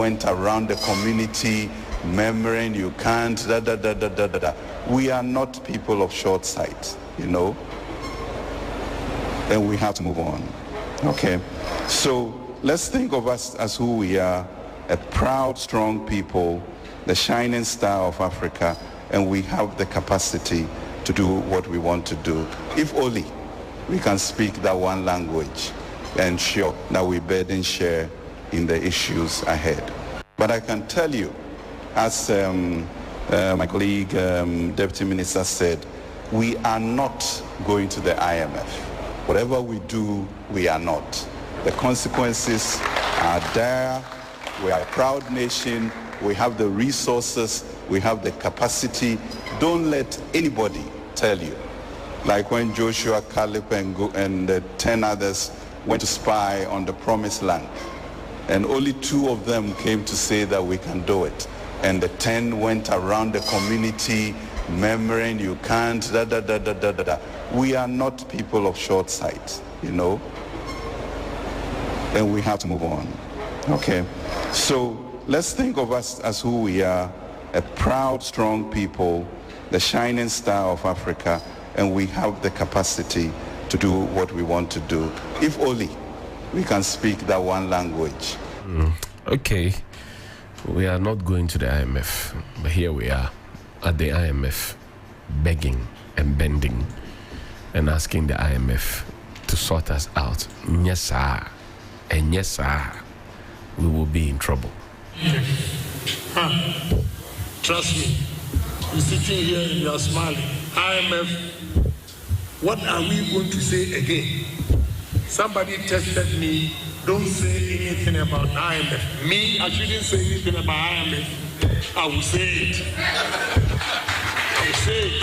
went around the community murmuring, you can't, We are not people of short sight, and we have to move on. Okay, so let's think of us as who we are, a proud, strong people, the shining star of Africa, and we have the capacity to do what we want to do. If only we can speak that one language and ensure that we burden share in the issues ahead. But I can tell you, as my colleague, Deputy Minister said, we are not going to the IMF. Whatever we do, we are not. The consequences are there. We are a proud nation. We have the resources. We have the capacity. Don't let anybody tell you. Like when Joshua, Caleb, and the 10 others went to spy on the promised land. And only 2 of them came to say that we can do it. And the 10 went around the community murmuring, you can't, We are not people of short sight, And we have to move on. Okay, so let's think of us as who we are, a proud, strong people, the shining star of Africa, and we have the capacity to do what we want to do. If only we can speak that one language. Okay, we are not going to the IMF, but here we are at the IMF, begging and bending and asking the IMF to sort us out. Yes, sir. And yes, sir, we will be in trouble. Trust me, you're sitting here and you're smiling. IMF, what are we going to say again? Somebody tested me, don't say anything about IMF. Me, I shouldn't say anything about IMF. I will say it. I will say it.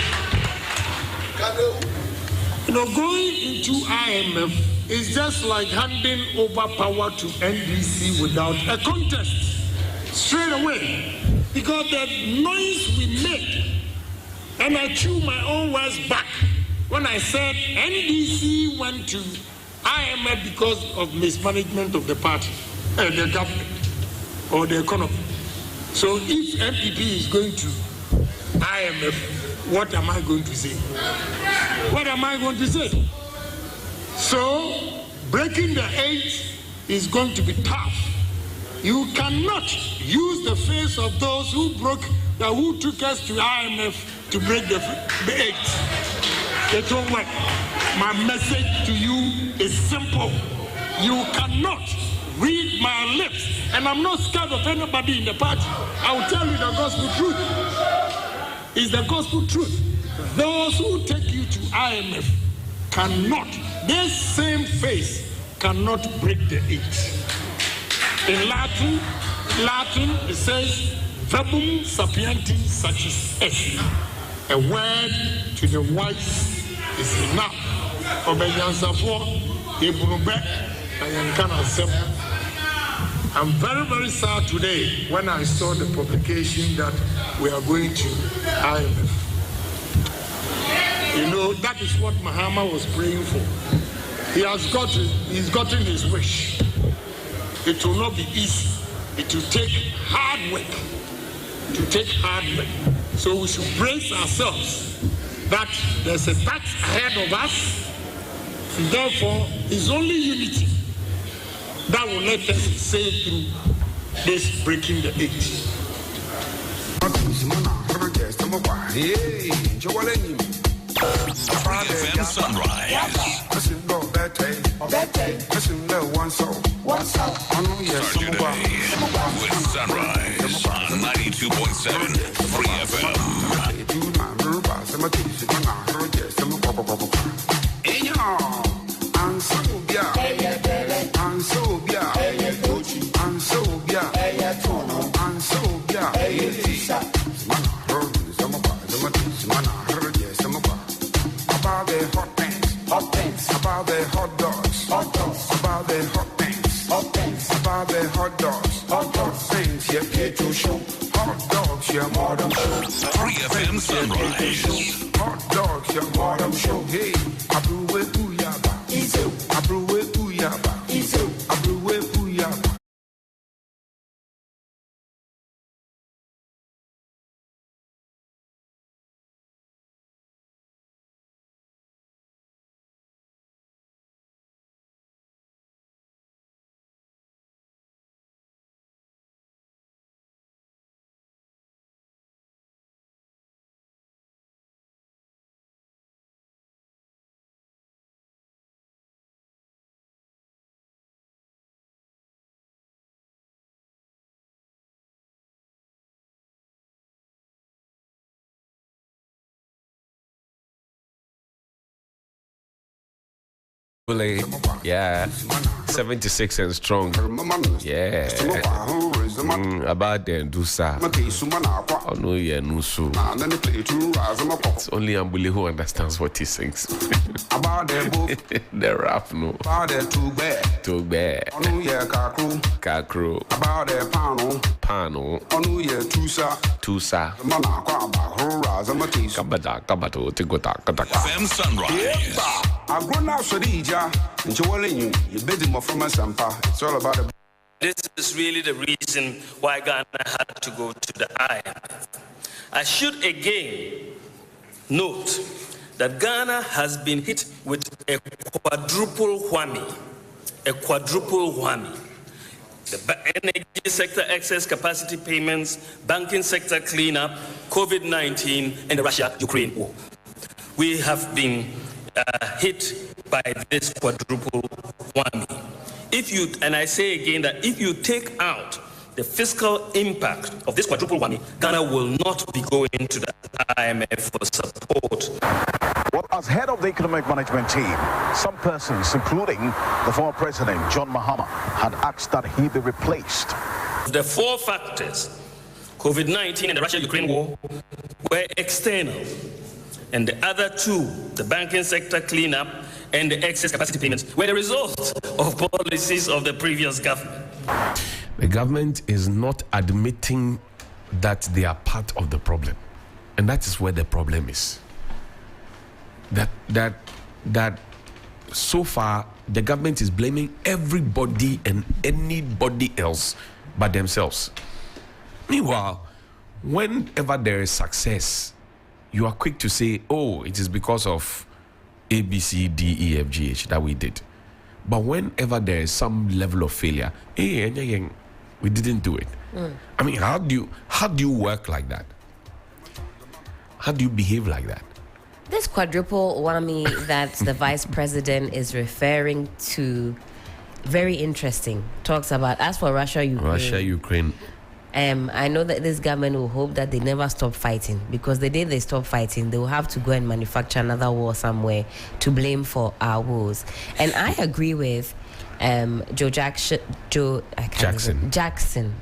Going into IMF is just like handing over power to NDC without a contest. Straight away. Because the noise we made, and I threw my own words back when I said NDC went to IMF because of mismanagement of the party, the government, or the economy. So if MPP is going to IMF, what am I going to say? What am I going to say? So breaking the 8 is going to be tough. You cannot use the face of those who took us to IMF to break the 8. It won't work. My message to you is simple. You cannot read my lips, and I'm not scared of anybody in the party. I will tell you the gospel truth. It's the gospel truth. Those who take you to IMF cannot, this same face cannot break the 8. In Latin it says, verbum sapienti satis est. A word to the wise is enough. I'm very, very sad today when I saw the publication that we are going to IMF. That is what Mahama was praying for. He's gotten his wish. It will not be easy. It will take hard work. So we should brace ourselves that there's a task ahead of us. And therefore, it's only unity that will let us sail through this breaking the 8. FM Sunrise. Start your day with Sunrise on 92.7 Free FM. About the hot dogs, about the hot things, about the hot dogs, things, yeah, get to show, hot dogs, yeah, modern show, 3FM Sunrise, hot dogs, yeah, modern show, hey, I blew it, booyah, I blew it, booyah, Yeah, 76 and strong. Yeah. About the Dusa. Oh no, yeah, Nusu. It's only Ambuli who understands what he sings. The rap, no. Too bad. Kakru. About a Pano. Tusa. Kabato, Tigota, FM Sunrise. I've grown up so and you busy more from a sampa. It's all about the. This is really the reason why Ghana had to go to the IMF. I should again note that Ghana has been hit with a quadruple whammy. The energy sector excess capacity payments, banking sector cleanup, COVID-19, and the Russia-Ukraine war. We have been hit by this quadruple whammy. And I say again that if you take out the fiscal impact of this quadruple whammy, Ghana will not be going to the IMF for support. Well, as head of the economic management team, some persons, including the former president, John Mahama, had asked that he be replaced. The four factors, COVID-19 and the Russia-Ukraine war, were external. And the other two, the banking sector cleanup and the excess capacity payments, were the result of policies of the previous government. The government is not admitting that they are part of the problem. And that is where the problem is. That so far, the government is blaming everybody and anybody else but themselves. Meanwhile, whenever there is success, you are quick to say, oh, it is because of A, B, C, D, E, F, G, H that we did. But whenever there is some level of failure, hey, we didn't do it. I mean, how do you work like that? How do you behave like that? This quadruple whammy that the vice president is referring to, very interesting. Talks about, as for Russia-Ukraine. I know that this government will hope that they never stop fighting, because the day they stop fighting, they will have to go and manufacture another war somewhere to blame for our wars. And I agree with Jackson,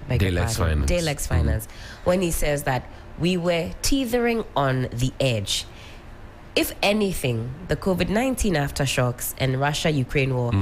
Daylex Finance, when he says that we were teetering on the edge. If anything, the COVID-19 aftershocks and Russia-Ukraine war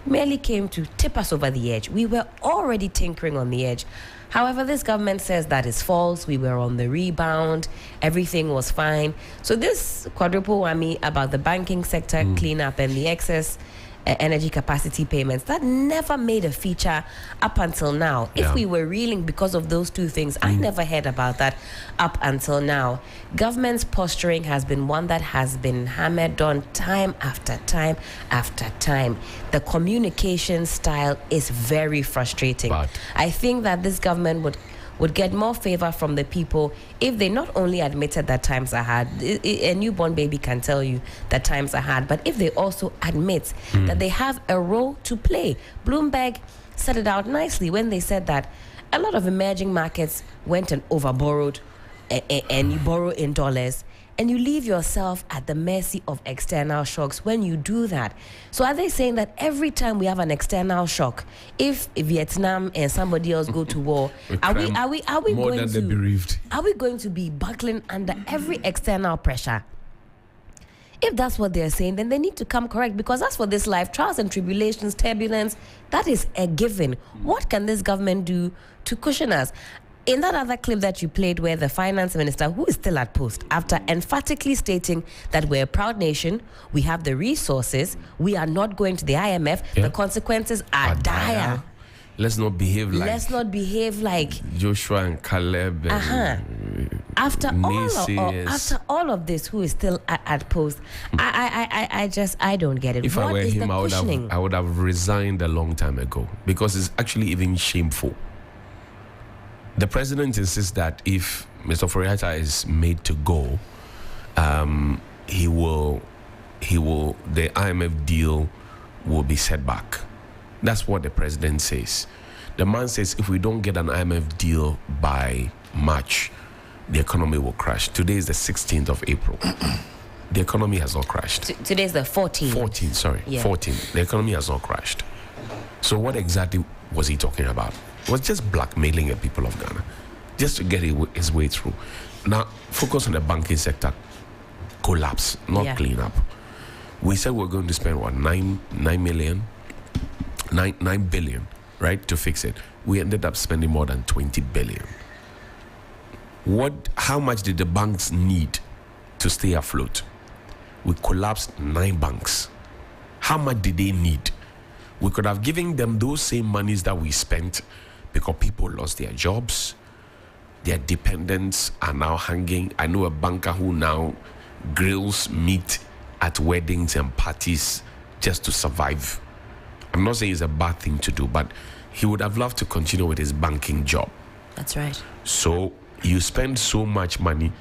merely came to tip us over the edge. We were already tinkering on the edge. However, this government says that is false. We were on the rebound. Everything was fine. So this quadruple whammy about the banking sector cleanup and the excess energy capacity payments, that never made a feature up until now. If we were reeling because of those two things, I never heard about that up until now. Government's posturing has been one that has been hammered on time after time after time. The communication style is very frustrating. But I think that this government would get more favor from the people if they not only admitted that times are hard. A newborn baby can tell you that times are hard, but if they also admit that they have a role to play. Bloomberg said it out nicely when they said that a lot of emerging markets went and overborrowed, and you borrow in dollars, and you leave yourself at the mercy of external shocks when you do that. So are they saying that every time we have an external shock, if Vietnam and somebody else go to war, are we going to be buckling under every external pressure? If that's what they're saying, then they need to come correct, because as for this life, trials and tribulations, turbulence, that is a given. What can this government do to cushion us? In that other clip that you played, where the finance minister, who is still at post, after emphatically stating that we're a proud nation, we have the resources, we are not going to the IMF, the consequences are dire. Let's not behave like Joshua and Caleb. After all of this, who is still at post, I don't get it. If I were him, I would have resigned a long time ago, because it's actually even shameful. The president insists that if Mr. Foriata is made to go, the IMF deal will be set back. That's what the president says. The man says if we don't get an IMF deal by March, the economy will crash. Today is the 16th of April. The economy has not crashed. Today's the 14th. 14, sorry. Yeah. 14. The economy has not crashed. So what exactly was he talking about? It was just blackmailing the people of Ghana, just to get his way through. Now, focus on the banking sector. Collapse, not clean up. We said we're going to spend, what, 9 billion, right, to fix it. We ended up spending more than 20 billion. How much did the banks need to stay afloat? We collapsed 9 banks. How much did they need? We could have given them those same monies that we spent, because people lost their jobs. Their dependents are now hanging. I know a banker who now grills meat at weddings and parties just to survive. I'm not saying it's a bad thing to do, but he would have loved to continue with his banking job. That's right. So you spend so much money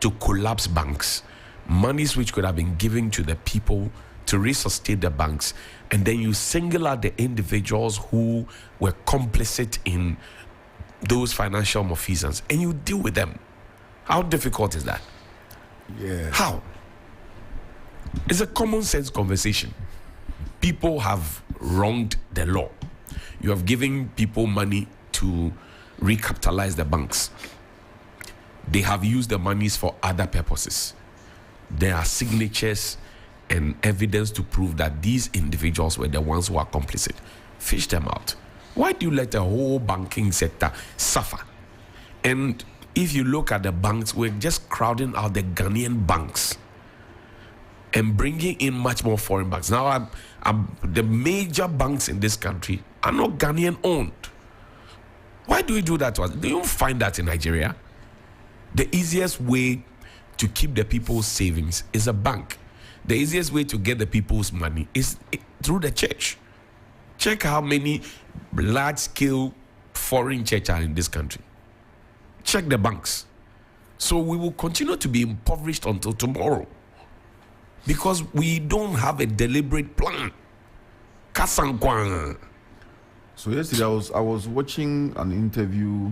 to collapse banks, monies which could have been given to the people to resuscitate the banks, and then you single out the individuals who were complicit in those financial malfeasance, and you deal with them. How difficult is that? Yeah. How? It's a common sense conversation. People have wronged the law. You have given people money to recapitalize the banks. They have used the monies for other purposes. There are signatures and evidence to prove that these individuals were the ones who are complicit. Fish them out. Why do you let the whole banking sector suffer? And if you look at the banks, we're just crowding out the Ghanaian banks and bringing in much more foreign banks. Now, the major banks in this country are not Ghanaian owned. Why do we do that to us? Do you find that in Nigeria? The easiest way to keep the people's savings is a bank. The easiest way to get the people's money is through the church. Check how many large-scale foreign churches are in this country. Check the banks. So we will continue to be impoverished until tomorrow because we don't have a deliberate plan. Kasankwan. So yesterday I was watching an interview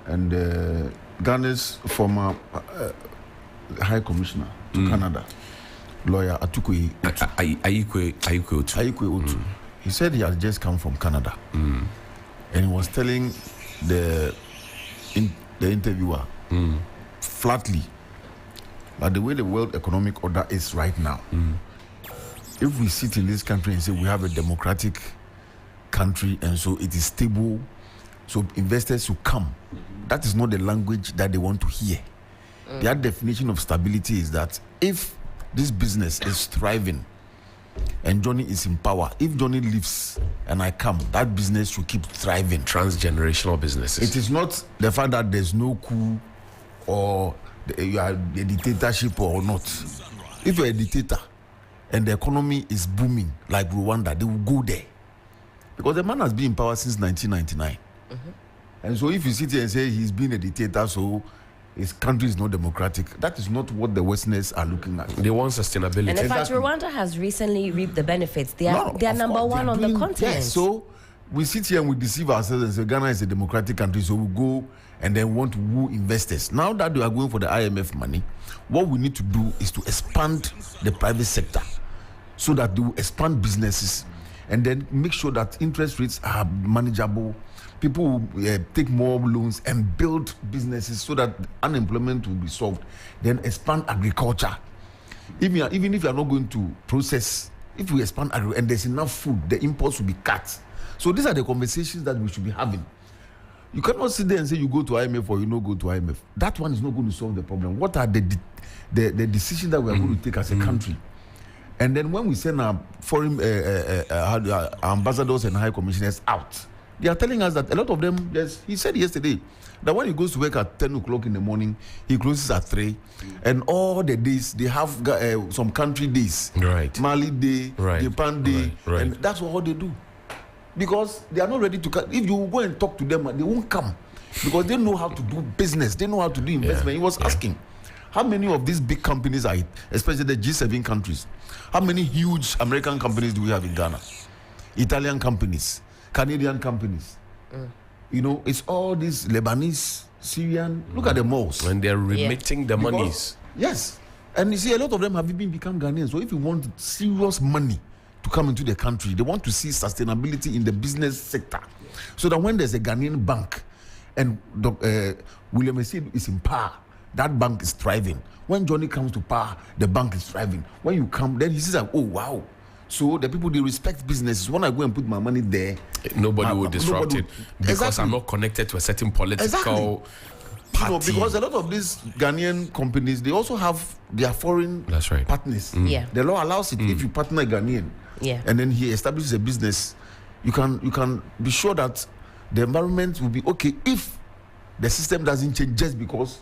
and Ghana's former High Commissioner to Canada, lawyer Atukwe Otu. He said he had just come from Canada, and he was telling the interviewer flatly that the way the world economic order is right now, if we sit in this country and say we have a democratic country and so it is stable, so investors will come, that is not the language that they want to hear. Their definition of stability is that if this business is thriving and Johnnie is in power, if Johnnie leaves and I come, that business should keep thriving. Transgenerational businesses. It is not the fact that there's no coup or you are a dictatorship or not. If you're a dictator and the economy is booming like Rwanda, they will go there. Because the man has been in power since 1999. And so if you sit here and say he's been a dictator, so his country is not democratic, that is not what the Westerners are looking at. They want sustainability. And in fact, Rwanda has recently reaped the benefits. They are number one on the continent. Yes, so we sit here and we deceive ourselves and say Ghana is a democratic country, so we go and then want to woo investors. Now that we are going for the IMF money, what we need to do is to expand the private sector so that they will expand businesses and then make sure that interest rates are manageable. People will take more loans and build businesses so that unemployment will be solved. Then expand agriculture. Even if you are not going to process, if we expand agriculture and there's enough food, the imports will be cut. So these are the conversations that we should be having. You cannot sit there and say you go to IMF or you don't go to IMF. That one is not going to solve the problem. What are the decisions that we are going to take as a country? And then when we send our foreign ambassadors and high commissioners out, they are telling us that a lot of them, he said yesterday, that when he goes to work at 10 o'clock in the morning, he closes at 3. And all the days, they have some country days. Right. Mali Day, Japan Day. Right. And that's what they do. Because they are not ready to come. If you go and talk to them, they won't come. Because they know how to do business. They know how to do investment. He was asking, how many of these big companies are it, especially the G7 countries? How many huge American companies do we have in Ghana? Italian companies, Canadian companies. it's all these Lebanese, Syrian. Look at the malls. When they're remitting the monies. Yes. And you see, a lot of them have even become Ghanaians. So if you want serious money to come into the country, they want to see sustainability in the business sector. So that when there's a Ghanaian bank and William is in power, that bank is thriving. When Johnnie comes to power, the bank is thriving. When you come, then he says, oh, wow. So the people, they respect businesses. When I go and put my money there, nobody will disrupt it because exactly. I'm not connected to a certain political party. Because a lot of these Ghanaian companies, they also have their foreign partners. Yeah. The law allows it if you partner a Ghanaian. Yeah. And then he establishes a business, you can be sure that the environment will be okay if the system doesn't change just because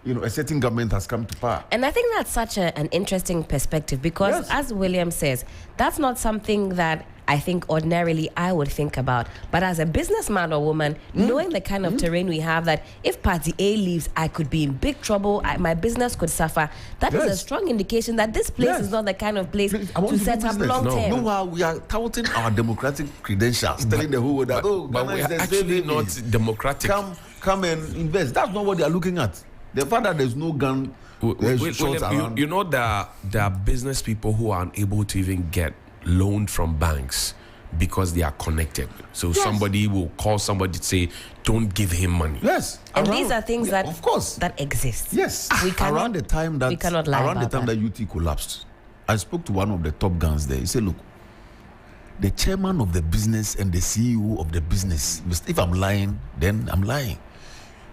a certain government has come to power. And I think that's such an interesting perspective because, as William says, that's not something that I think ordinarily I would think about. But as a businessman or woman, knowing the kind of terrain we have, that if Party A leaves, I could be in big trouble, my business could suffer. That is a strong indication that this place is not the kind of place to set up long term. No, we are touting our democratic credentials, telling the whole world that, but we are actually not democratic. Come and invest. That's not what they are looking at. The fact that there's no gun, William, you know there are business people who are unable to even get loaned from banks because they are connected. So somebody will call somebody to say, don't give him money. Yes. And these are things that, of course, that exist. Yes. Around the time that UT collapsed, I spoke to one of the top guns there. He said, look, the chairman of the business and the CEO of the business, if I'm lying, then I'm lying.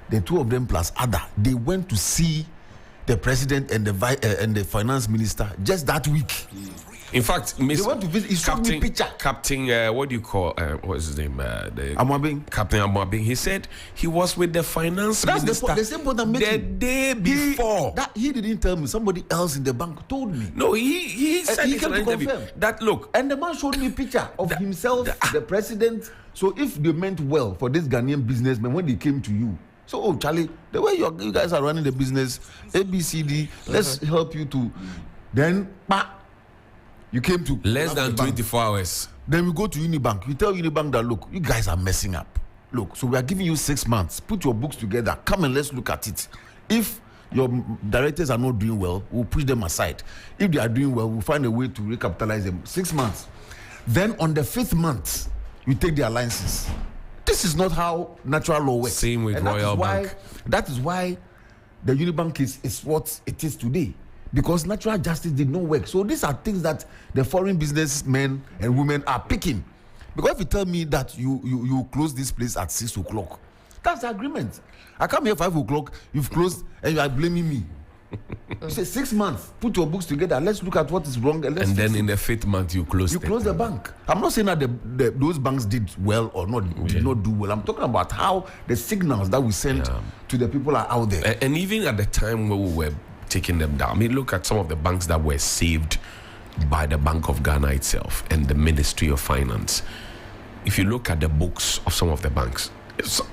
The two of them plus other, they went to see the president and the finance minister just that week. In fact, they went to visit. He showed me picture. Captain, what do you call? What's his name? Amwabing. Captain Amwabing. He said he was with the finance minister the same point I'm making. The day before. He didn't tell me. Somebody else in the bank told me. No, he said he came to confirm that. Look, and the man showed me a picture of himself, the president. So if they meant well for this Ghanaian businessman when they came to you. So, Charlie, the way you guys are running the business, ABCD, let's help you to. Then, you came to less than 24 hours. Then we go to Unibank. You tell Unibank that, look, you guys are messing up. Look, so we are giving you 6 months. Put your books together. Come and let's look at it. If your directors are not doing well, we'll push them aside. If they are doing well, we'll find a way to recapitalize them. 6 months. Then on the 5th month, you take their licenses. This is not how natural law works. Same with Royal Bank. That is why the Unibank is what it is today. Because natural justice did not work. So these are things that the foreign businessmen and women are picking. Because if you tell me that you close this place at 6 o'clock, that's the agreement. I come here 5 o'clock, you've closed, and you are blaming me. You say 6 months, put your books together, let's look at what is wrong. And then in the 5th month, you close the bank. I'm not saying that those banks did well or did not do well. I'm talking about how the signals that we sent to the people are out there. And even at the time when we were taking them down, I mean, look at some of the banks that were saved by the Bank of Ghana itself and the Ministry of Finance. If you look at the books of some of the banks,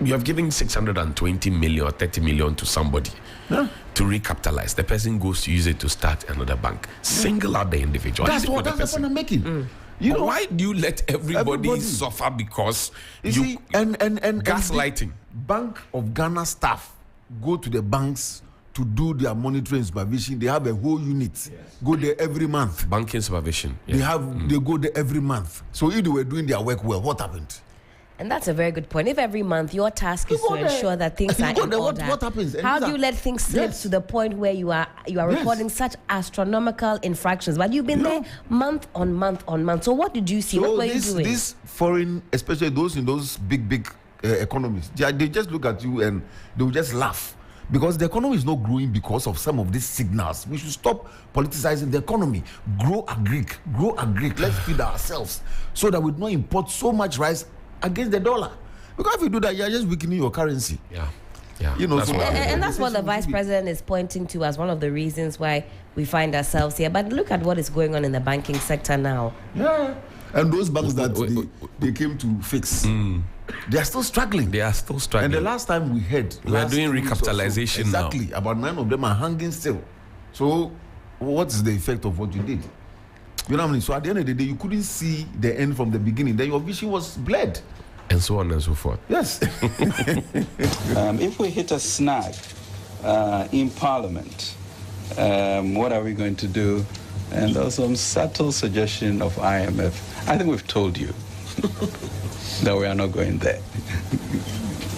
you have given 620 million or 30 million to somebody to recapitalize. The person goes to use it to start another bank. Single out the individual. That's the point I'm making. You know, why do you let everybody suffer because you see, and gaslighting? Bank of Ghana staff go to the banks to do their monitoring and supervision. They have a whole unit. Go there every month. Banking supervision. They go there every month. So if they were doing their work well, what happened? And that's a very good point. If every month your task is to ensure that things are in order, what happens? How do you let things slip to the point where you are recording such astronomical infractions? But you've been there month on month on month. So what did you see? What were you doing? These foreign, especially those in those big economies, they just look at you and they will just laugh. Because the economy is not growing because of some of these signals. We should stop politicizing the economy. Grow agric. Let's feed ourselves so that we do not import so much rice against the dollar. Because if you do that, you're just weakening your currency. You know, that's what the vice president is pointing to as one of the reasons why we find ourselves here. But look at what is going on in the banking sector now. Yeah. And those banks that they came to fix, they are still struggling. And the last time we heard, we are doing recapitalization now. Exactly. About 9 of them are hanging still. So what is the effect of what you did? You know what I mean? So at the end of the day, you couldn't see the end from the beginning. Then your vision was blurred. and so on and so forth. Yes. If we hit a snag in Parliament, what are we going to do? And there was some subtle suggestion of IMF. I think we've told you that we are not going there.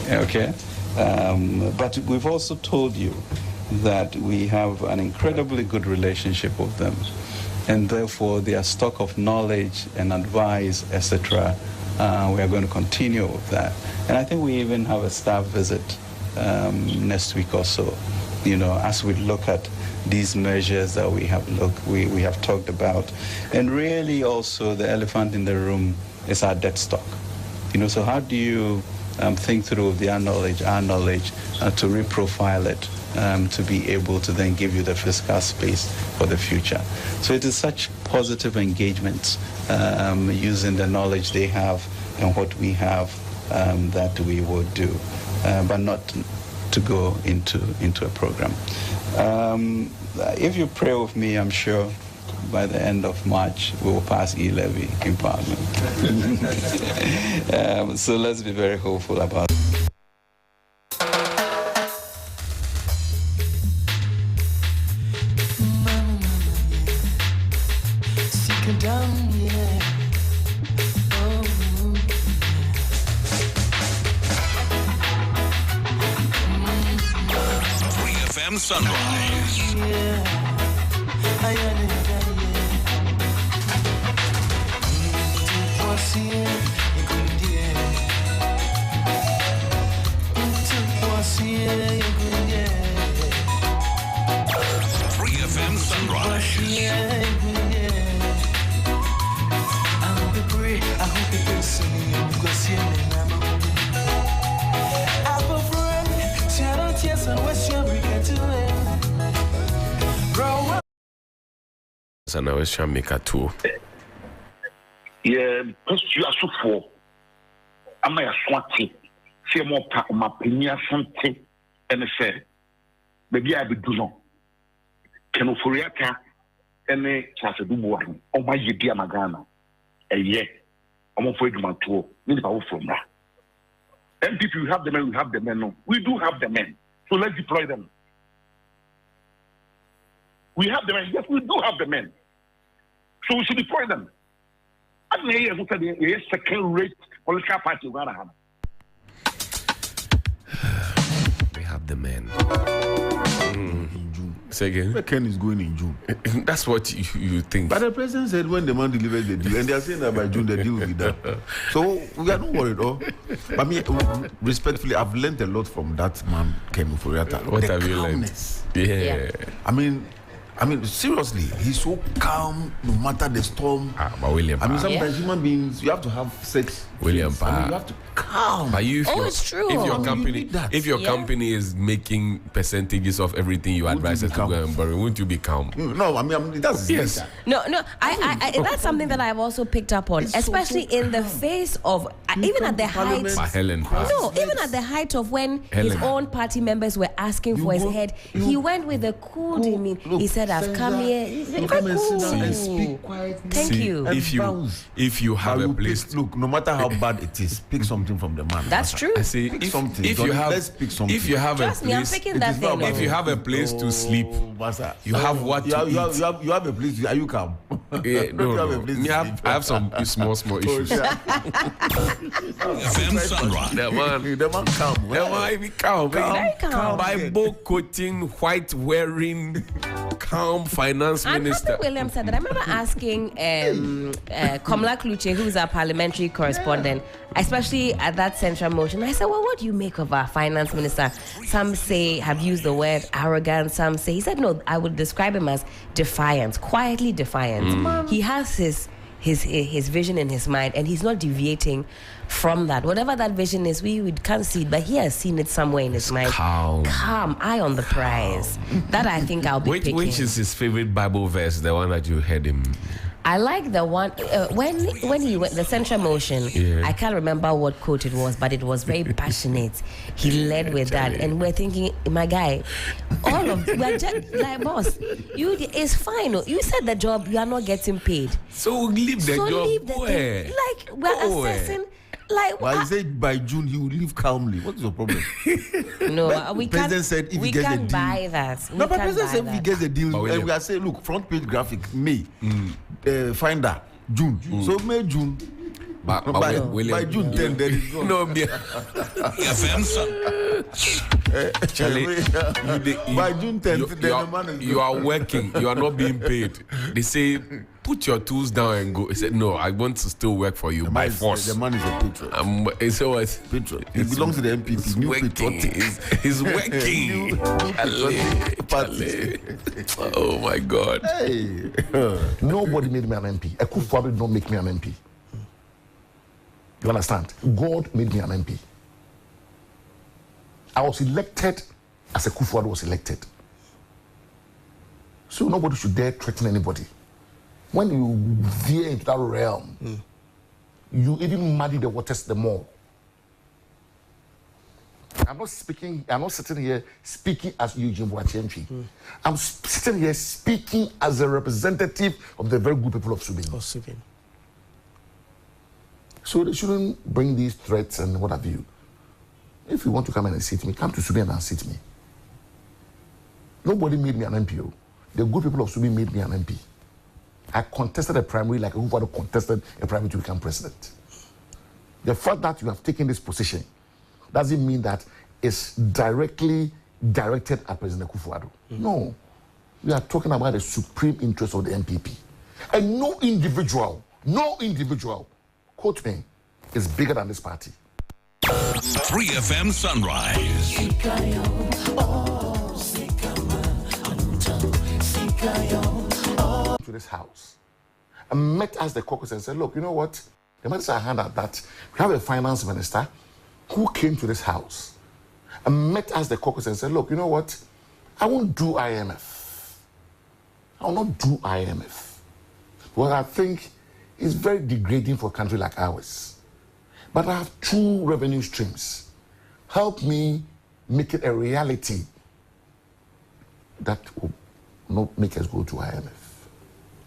Okay? But we've also told you that we have an incredibly good relationship with them, and therefore their stock of knowledge and advice, etc., we are going to continue with that. And I think we even have a staff visit next week or so, as we look at these measures that we have talked about. And really also the elephant in the room is our debt stock. So how do you think through our knowledge, to reprofile it, to be able to then give you the fiscal space for the future. So it is such positive engagement using the knowledge they have and what we have that we will do, but not to go into a program. If you pray with me, I'm sure by the end of March we will pass e-levy in Parliament. So let's be very hopeful about it. Sunrise. 3FM Sunrise. And I was trying to make a tour. Yeah, because you are so full. I'm a swanty. See more part of my opinion, something, and I said, maybe I will do no. Can you for any class of one? Oh, my dear Magana. And yet, I'm afraid my tour. Need power from that. And if you have the men, we have the men. No, we do have the men. So let's deploy them. We have the men. Yes, we do have the men. So we should deploy them. I don't know who said the second-rate political party we're going to have. We have the men. In June. Say again? The Ken is going in June. That's what you think. But the president said when the man delivers the deal, and they are saying that by June the deal will be done. So we are not worried. But me, respectfully, I've learned a lot from that man, Ken Uforiata. What have you learned? Yeah. I mean, seriously, he's so calm no matter the storm. But William, sometimes human beings, you have to have sex. William, you have to calm. But it's true. If your company is making percentages of everything you advise us to go and borrow, won't you be calm? No, I mean that's yes. No. I that's something that I've also picked up on, especially in the face of even at the height. Even at the height of when his own party members were asking for his head, he went with a cool demeanor. He said, "I've come here. Come and sit down and speak quietly." Thank you. If you have a place, look, no matter how bad it is, pick something from the man. That's true. I say, pick something. If you have a place, if you have a place to sleep, you have what to eat. You have a place. Are you calm? Yeah, no. I have some small issues. FM Sunrise. The man calm. The man be calm. Very calm. Bible quoting, white wearing, calm finance minister. Helen William said that. I remember asking Komla Kluche, who's our parliamentary correspondent, especially at that central motion. I said, well, what do you make of our finance minister? Some say have used the word arrogant. Some say, he said, no, I would describe him as defiant, quietly defiant. He has his vision in his mind, and he's not deviating from that. Whatever that vision is, we can't see it, but he has seen it somewhere in his mind. Calm, eye on the prize. That I think I'll be picking. Which is his favorite Bible verse, the one that you heard him? I like the one when he went the central motion. I can't remember what quote it was, but it was very passionate. He led with that, and we're thinking, my guy, all of we're just like, boss, it's fine. You said the job, you are not getting paid. So leave the job. Leave the thing. Like we're assessing. Like, but he said by June he will leave calmly. What is your problem? No, we can't. President said if we he gets a can't deal, buy that. no, but President said if he gets a deal, and we are saying, look, front page graphic May, Finder June. So May June. By June 10, then it's gone. No, FM Charlie, by June 10th, you are working. You are not being paid. They say, put your tools down and go. He said, no, I want to still work for you by force. The man is a patriot. So what? Patriot. He belongs to the MPP. He's New working. patriotic. He's working. Charlie. Oh my God. Hey. Nobody made me an MP. Akufo-Addo did not make me an MP. You understand? God made me an MP. I was elected as Akufo-Addo was elected. So nobody should dare threaten anybody. When you veer into that realm, you even muddy the waters the more. I'm not sitting here speaking as Eugene Boachemchi. I'm sitting here speaking as a representative of the very good people of Subin. So they shouldn't bring these threats and what have you. If you want to come and sit me, come to Subin and sit me. Nobody made me an MPO. The good people of Subin made me an MP. I contested a primary like Akufo-Addo contested a primary to become president. The fact that you have taken this position doesn't mean that it's directly directed at President Akufo-Addo. No. We are talking about the supreme interest of the MPP. And no individual, quote me, is bigger than this party. 3FM Sunrise. To this house and met us the caucus and said, look, you know what? The matters are handled that we have a finance minister who came to this house and met us the caucus and said, look, you know what? I won't do IMF. I will not do IMF. Because I think it's very degrading for a country like ours. But I have 2 revenue streams. Help me make it a reality that will not make us go to IMF.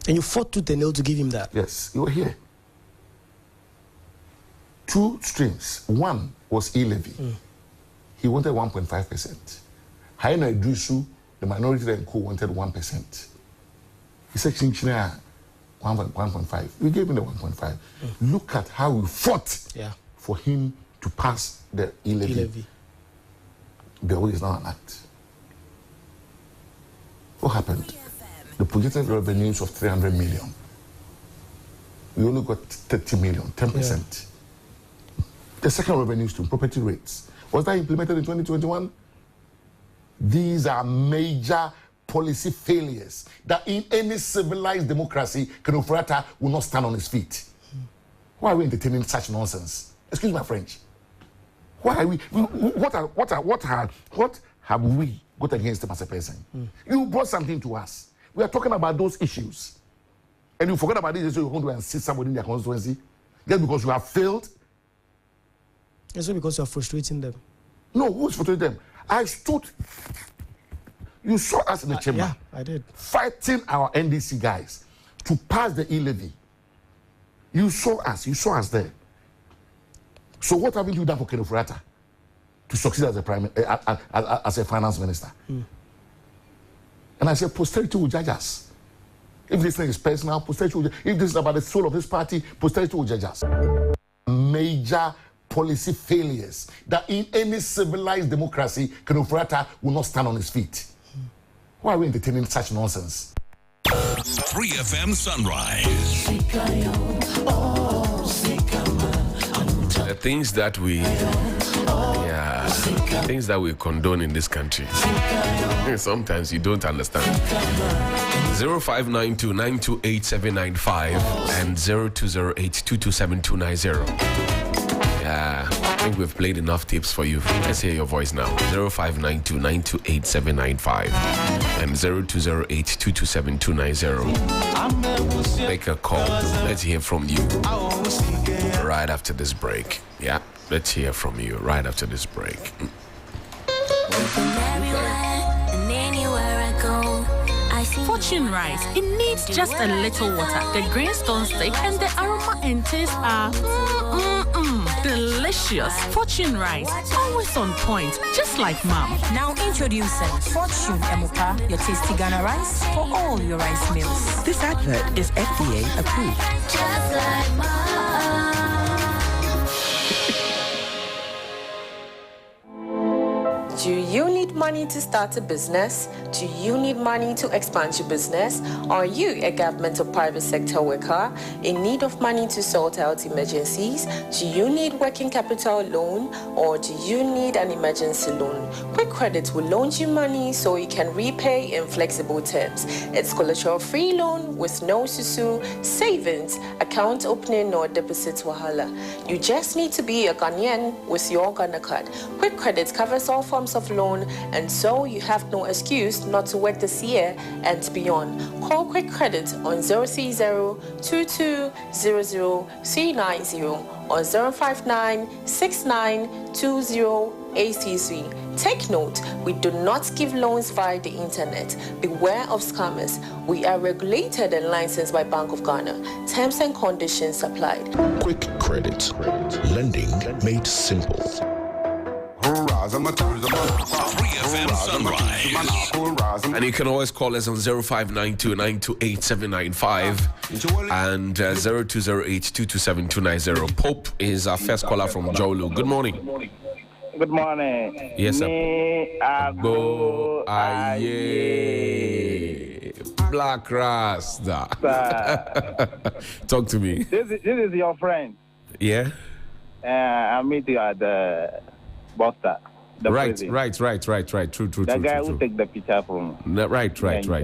And you fought tooth and nail to give him that? Yes, you were here. 2 streams. One was e-levy. He wanted 1.5%. Haina Idrisu, the minority and co wanted 1%. He said, Chinchina, 1.5. We gave him the 1.5. Look at how we fought for him to pass the e-levy. The way is now an act. What happened? The projected revenues of 300 million. We only got 30 million, 10%. The second revenue stream, property rates. Was that implemented in 2021? These are major policy failures that in any civilized democracy, Kenofurata will not stand on his feet. Why are we entertaining such nonsense? Excuse my French. Why are we? What have we got against him as a person? You brought something to us. We are talking about those issues. And you forget about this, so you're going to insist somebody in their constituency just because you have failed. It's not because you're frustrating them. No, who's frustrating them? I stood. You saw us in the chamber. Yeah, I did. Fighting our NDC guys to pass the e-levy. You saw us there. So what haven't you done for Kenofurata to succeed as a finance minister? And I said, posterity will judge us. If this thing is personal, posterity will judge. If this is about the soul of this party, posterity will judge us. Major policy failures that in any civilized democracy, Kenofurata will not stand on his feet. Why are we entertaining such nonsense? 3FM Sunrise. The things that we condone in this country. Sometimes you don't understand. 0592-928-795 and 0208-227-290. Yeah, I think we've played enough tips for you. Let's hear your voice now. 0592-928-795 and 0208-227-290. Make a call. Let's hear from you right after this break. Yeah, let's hear from you right after this break. Fortune rice. It needs just a little water. The green stone stick and the aroma and taste are Delicious Fortune rice, always on point, just like mom. Now introducing Fortune Emuka, your tasty Ghana rice for all your rice meals. This advert is FDA approved. Just like mom. Do you need money to start a business? Do you need money to expand your business? Are you a government or private sector worker in need of money to sort out emergencies? Do you need working capital loan or do you need an emergency loan? Quick Credit will loan you money so you can repay in flexible terms. It's collateral-free loan with no susu, savings, account opening or deposit wahala. You just need to be a Ghanaian with your Ghana card. Quick Credit covers all forms of loan, and so you have no excuse not to work this year and beyond. Call Quick Credit on 030-2200-390 or 059-6920-833. Take note, we do not give loans via the internet. Beware of scammers. We are regulated and licensed by Bank of Ghana. Terms and conditions applied. Quick Credit. Lending made simple. 3FM Sunrise. And you can always call us on 0592-928-795 and 0208-227-290. Pope is our first caller from Jolu. Good morning. Good morning. Yes, sir. Go aye. Black Rasta. Talk to me. This is your friend. Yeah? I meet you at the bus stop. Right. True. The guy who take the picture from. Right. Talk How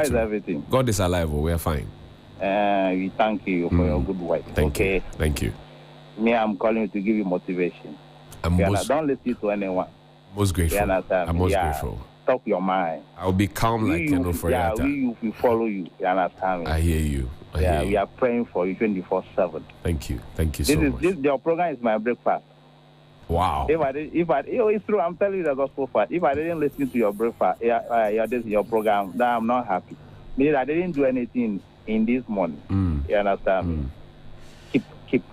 is to me. everything? God is alive. We are fine. We thank you for your good work. Thank you. Me, I'm calling you to give you motivation. Don't listen to anyone. Most grateful. I'm most grateful. Talk your mind. I'll be calm like you know for we follow you. You understand me? I hear you. We are praying for you 24/7. Thank you so much. Your program is my breakfast. Wow. It's true. I'm telling you the gospel fact. If I didn't listen to your breakfast, this is your program, then I'm not happy. Meaning I didn't do anything in this morning. You understand me? Keep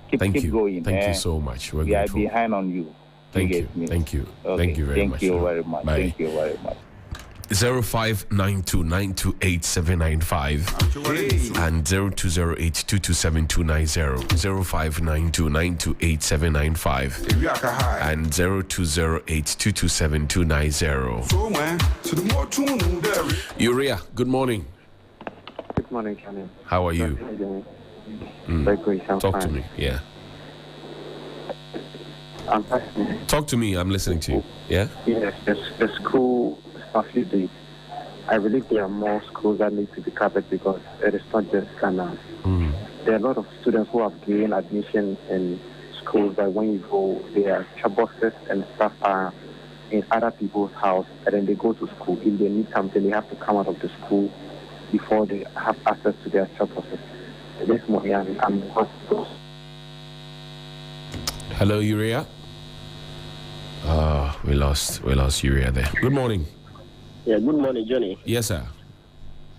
going. Thank you so much. We are behind on you. Thank you. Okay. Thank you very much. Thank you very much. Bye. Thank you very much. 0592-928-795 and 0208-227-290. 0592-928-795 and 0208-227-290. Uria, good morning. Good morning, Johnnie. How are you? Very good. Talk to me. Yeah. Talk to me. I'm listening to you. Yeah? Yes, the school facilities. I believe there are more schools that need to be covered because it is not just Ghana. There are a lot of students who have gained admission in schools that when you go, their boxes and stuff are in other people's house, and then they go to school. If they need something, they have to come out of the school before they have access to their boxes. This morning, I'm Hello, Uria. We lost Uria there. Good morning. Yeah, good morning, Johnnie. Yes, sir.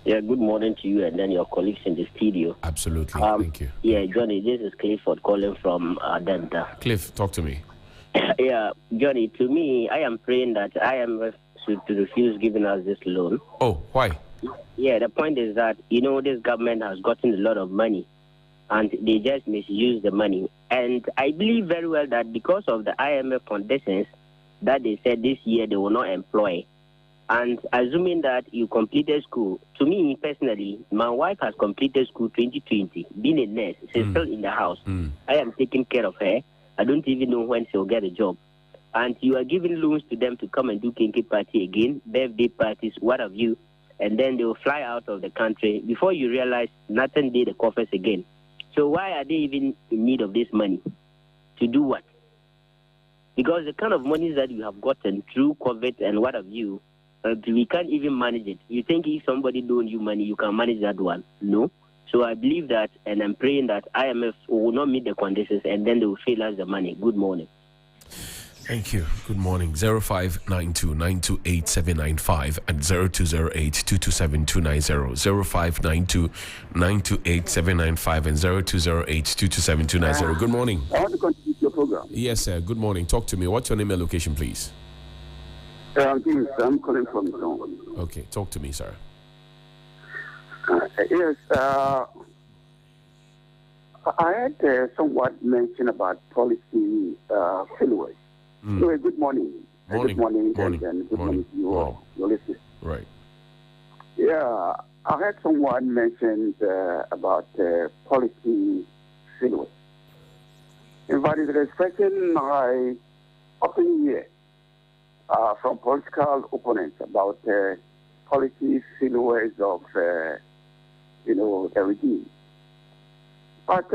Yeah, good morning to you and then your colleagues in the studio. Absolutely. Thank you. Yeah, Johnnie, this is Clifford calling from Delta. Cliff, talk to me. Yeah, Johnnie, to me, I am praying that IMF should refuse giving us this loan. Oh, why? Yeah, the point is that, this government has gotten a lot of money and they just misuse the money. And I believe very well that because of the IMF conditions that they said this year they will not employ, and assuming that you completed school, to me personally, my wife has completed school 2020, being a nurse. She's still in the house. I am taking care of her. I don't even know when she'll get a job. And you are giving loans to them to come and do kinky party again, birthday parties, what have you, and then they will fly out of the country. Before you realize, nothing did the coffers again. So why are they even in need of this money? To do what? Because the kind of money that you have gotten through COVID and what have you, we can't even manage it. You think if somebody loans you money, you can manage that one? No. So I believe that, and I'm praying that IMF will not meet the conditions, and then they will fail us the money. Good morning. Thank you. Good morning. 0592-928-795 and 0208-227-290. 0592-928-795 and 0208-227-290. Good morning. I want to continue your program. Yes, sir. Good morning. Talk to me. What's your name and location, please? I'm calling from Zone. Okay. Talk to me, sir. Yes. I had somewhat mentioned about policy failure. Anyway, good morning. Good morning. And good morning to you all. Your listeners. Right. Yeah, I heard someone mentioned about policy failure. In fact, it's expecting my open year from political opponents about policy failures of, the regime. But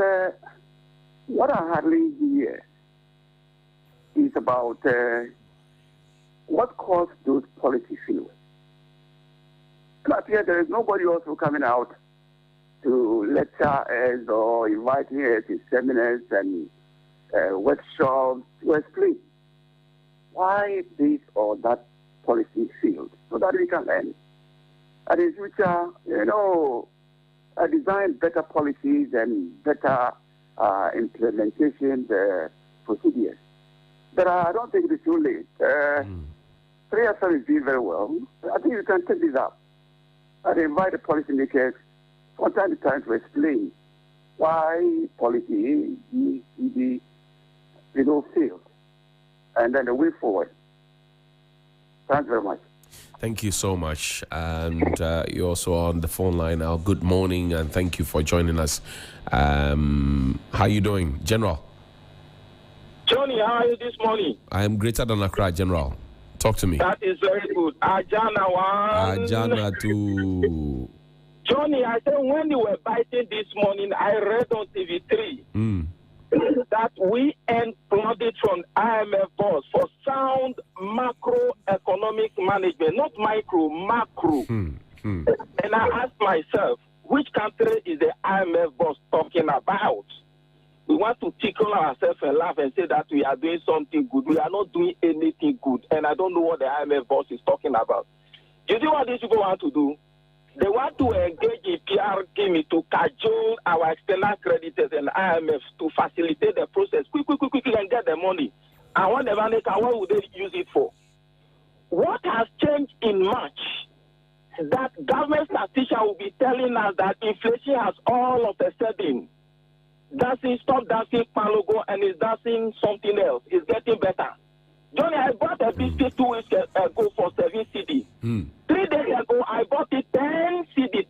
what I hardly hear is about what caused those policy failures. But here there is nobody also coming out to lecture us or inviting us to seminars and workshops to explain why this or that policy failed, so that we can learn. And in future, design better policies and better implementation procedures. But I don't think it's too late. 3FM is doing very well. I think you can take this up and invite the policymakers from time to time to explain why policy failed, and then the way forward. Thanks very much. Thank you so much. And you're also on the phone line now. Good morning, and thank you for joining us. How are you doing, General? Johnny, how are you this morning? I am greater than Accra, General. Talk to me. That is very good. Ajana one. Ajana two. Johnny, I said when you were biting this morning, I read on TV3 that we earned funding from IMF boss for sound macroeconomic management, not micro, macro. And I asked myself, which country is the IMF boss talking about? We want to tickle ourselves and laugh and say that we are doing something good. We are not doing anything good. And I don't know what the IMF boss is talking about. You see what these people want to do? They want to engage in PR scheme to cajole our external creditors and IMF to facilitate the process. Quickly and get the money. And when the money can, what would they use it for? What has changed in March? That government statistician will be telling us that inflation has all of a sudden stop dancing palogo and is dancing something else. It's getting better. Johnny, I bought a biscuit 2 weeks ago for 7 CD. 3 days ago, I bought it 10 CD.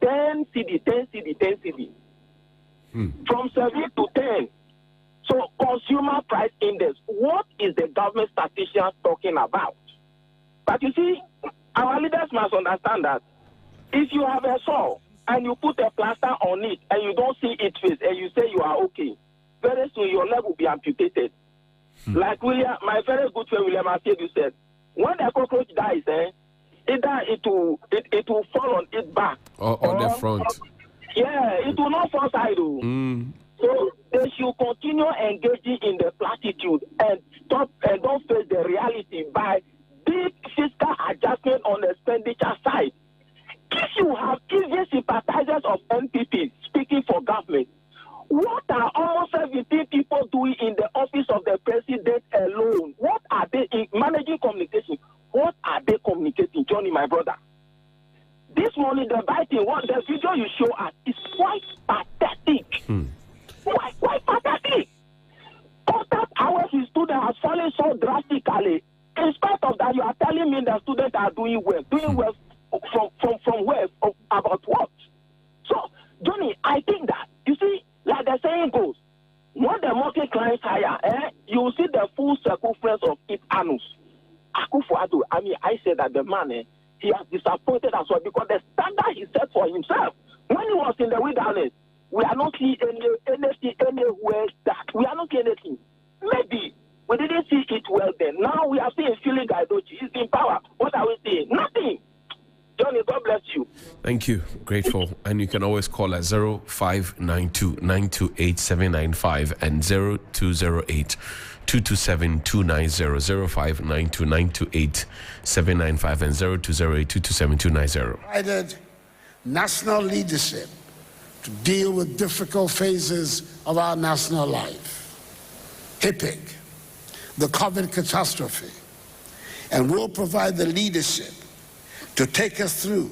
From 7 to 10. So, consumer price index, what is the government statistician talking about? But you see, our leaders must understand that if you have a sore and you put a plaster on it and you don't see it face and you say you are okay, very soon your leg will be amputated. Like William, my very good friend William Asiedu said, when a cockroach dies, either it will fall on its back or the front. Yeah, it will not fall side. So they should continue engaging in the platitude and stop and don't face the reality by big fiscal adjustment on the expenditure side. If you have even sympathizers of NPP speaking for government, what are almost 17 people doing in the office of the president alone? What are they in managing communication? What are they communicating, Johnny, my brother? This morning, the biting, the video you show us is quite pathetic. Quite pathetic. Contact hours in students has fallen so drastically. In spite of that, you are telling me the students are doing well. Doing well from where? About what? So, Johnny, I think that, you see, like the saying goes, when the market climbs higher, you will see the full circumference of its anus. Akufo-Addo, I said that the man, he has disappointed us all because the standard he set for himself when he was in the wilderness, we are not seeing anything anywhere that we are not seeing anything. Maybe we didn't see it well then. Now we are seeing feeling Gaidochi. He's in power. What are we seeing? Nothing. Johnny, God bless you. Thank you. Grateful. And you can always call at 0592-928-795 and 0208 227-290-0592-928-795 and 0208-227-290. Provided national leadership to deal with difficult phases of our national life. HIPIC, the COVID catastrophe, and will provide the leadership to take us through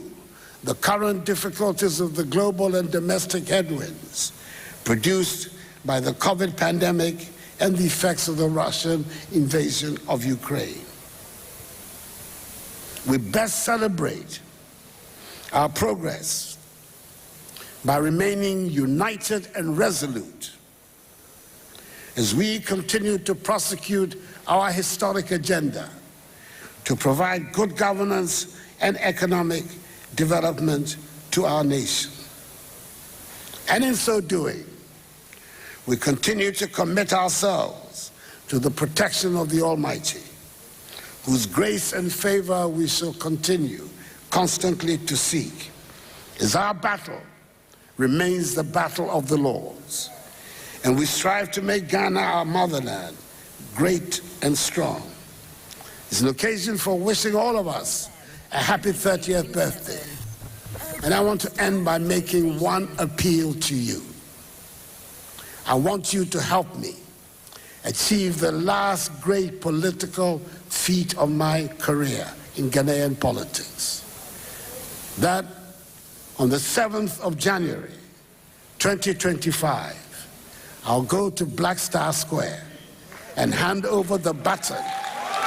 the current difficulties of the global and domestic headwinds produced by the COVID pandemic and the effects of the Russian invasion of Ukraine. We best celebrate our progress by remaining united and resolute as we continue to prosecute our historic agenda to provide good governance and economic development to our nation. And in so doing, we continue to commit ourselves to the protection of the Almighty, whose grace and favor we shall continue constantly to seek, as our battle remains the battle of the Lord's, and we strive to make Ghana, our motherland, great and strong. It's an occasion for wishing all of us a happy 30th birthday. And I want to end by making one appeal to you. I want you to help me achieve the last great political feat of my career in Ghanaian politics. That on the 7th of January, 2025, I'll go to Black Star Square and hand over the baton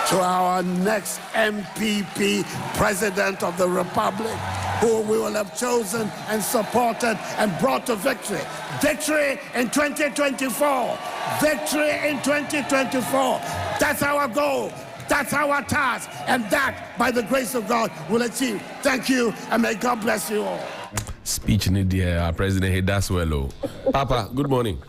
to our next MPP President of the Republic, who we will have chosen and supported and brought to victory. Victory in 2024. Victory in 2024. That's our goal. That's our task. And that, by the grace of God, we'll achieve. Thank you, and may God bless you all. Speech in India, President Hidaswelo. Papa, good morning.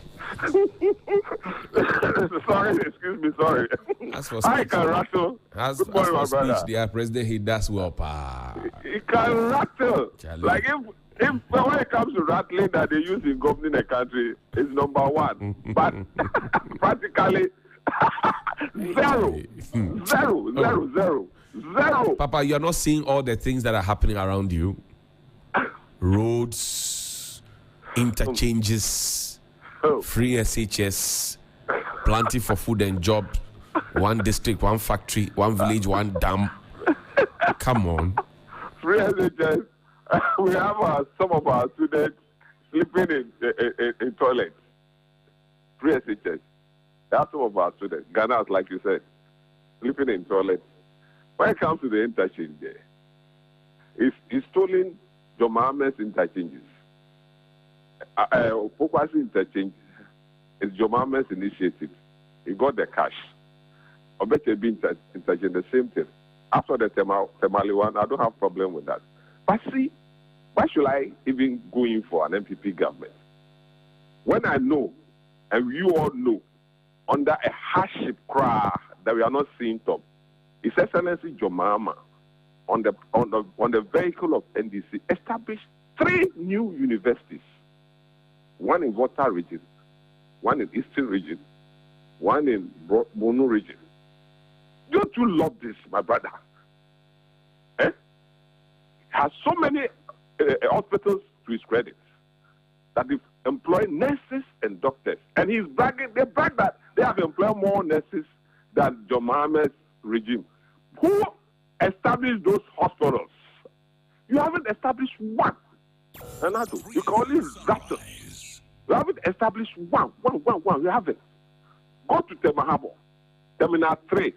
Sorry, excuse me, sorry. As for I can rattle. Good morning, my speech, brother. dear President Hidaswelo, pa. He can rattle. Charlie. Like if when it comes to rattling that they use in governing a country, is number one. But practically zero. Papa, you're not seeing all the things that are happening around you. Roads, interchanges, free SHS, plenty for food and job, one district, one factory, one village, one dam. Come on. Free SHS. We have some of our students sleeping in toilets. Free SHS. That's some of our students. Ghana, like you said, sleeping in toilets. When it comes to the interchange there, it's stolen Jomame's interchanges. Pokwasi interchange is Jomame's initiative. He got the cash. Obete interchange, the same thing. After the Temali one, I don't have problem with that. But see, why should I even go in for an MPP government? When I know, and you all know, under a hardship cry that we are not seeing top, His Excellency Jomama, on the vehicle of NDC, established 3 new universities. One in Volta region, one in Eastern region, one in Bono region. Don't you love this, my brother? Eh? Has so many hospitals to his credit that they employ nurses and doctors. And he's bragging, they brag that they have employed more nurses than Jomame's regime. Who established those hospitals? You haven't established one. Renato, you can only rattle. You haven't established one. You haven't. Go to Temahabo, Terminal 3,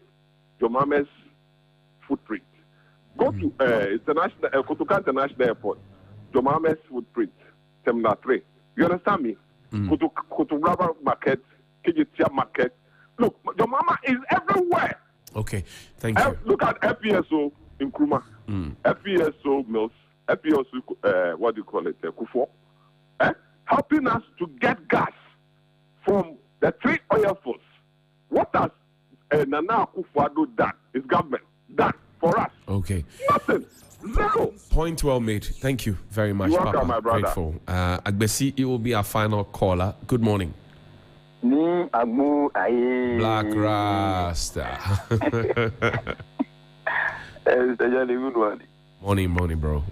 Jomame's footprint. Go to Kotoka International Airport, Jomame's footprint, Terminal 3. You understand me? Go to Kotobrava Market, Kijitia Market. Look, Jomama is everywhere. Okay, thank you. Look at FPSO in Kruma, FPSO Mills, FPSO, what do you call it, Kufo, helping us to get gas from the 3 oil fields. What has Nana Akufo-Addo done? His government done for us? Okay. Nothing. Zero. Point well made. Thank you very much, You're welcome, Papa. my brother. Grateful. Agbesi, it will be our final caller. Good morning. Ni Abu Aye. Black Rasta. Good one. Morning, bro.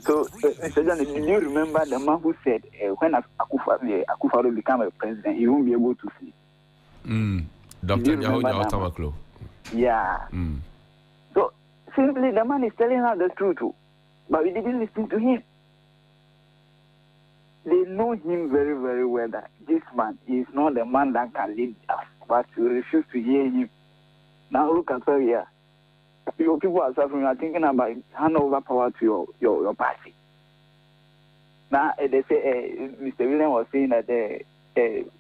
So, Mr. Johnny, do you remember the man who said when Akufo will become a president, he won't be able to see? Dr. Yahonya Otamaklo. Yeah. So, simply, the man is telling us the truth, but we didn't listen to him. They know him very, very well that this man is not the man that can lead us, but we refuse to hear him. Now look at where we are. Your people are suffering. Are thinking about hand over power to your party. Now they say Mr. William was saying that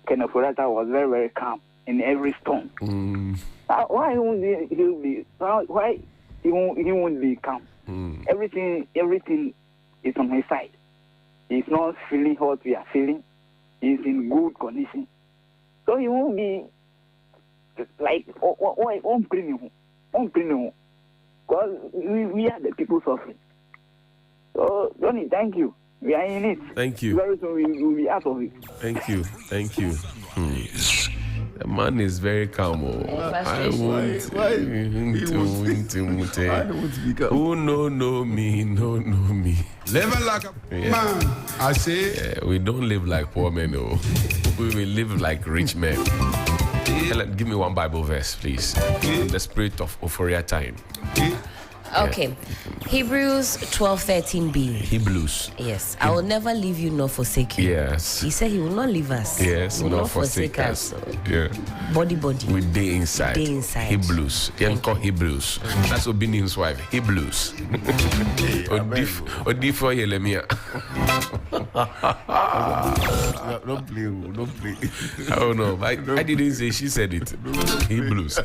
Kenneth Orata was very, very calm in every storm. Why won't he be? Why he won't be calm? Everything is on his side. He's not feeling what we are feeling. He's in good condition, so he won't be like on premium. Because we are the people suffering. So, Johnny, thank you. We are in it. Thank you. Very soon we will be out of it. Thank you. The man is very calm. I won't. Who know me. Living like a man, I say. We don't live like poor men, no. We will live like rich men. Helen, give me one Bible verse, please. In the spirit of euphoria time. Okay. Hebrews 12:13b. Hebrews. Yes. I will never leave you nor forsake you. Yes. He said he will not leave us. Yes, he will not forsake us. Yeah. Body. We day inside. Hebrews. Young call Hebrews. That's Obini's wife. Hebrews. Odifo Yelemia. Don't play. Oh no, I didn't say, she said it. Hebrews.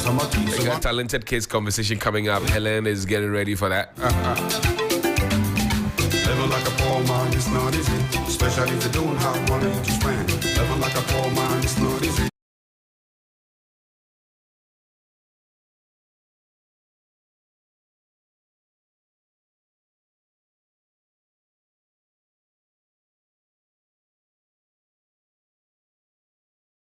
We got talented kids conversation coming up. Helen is getting ready for that. Living like a poor man, it's not easy. Especially if you don't have money to spend. Living like a poor man, it's not easy.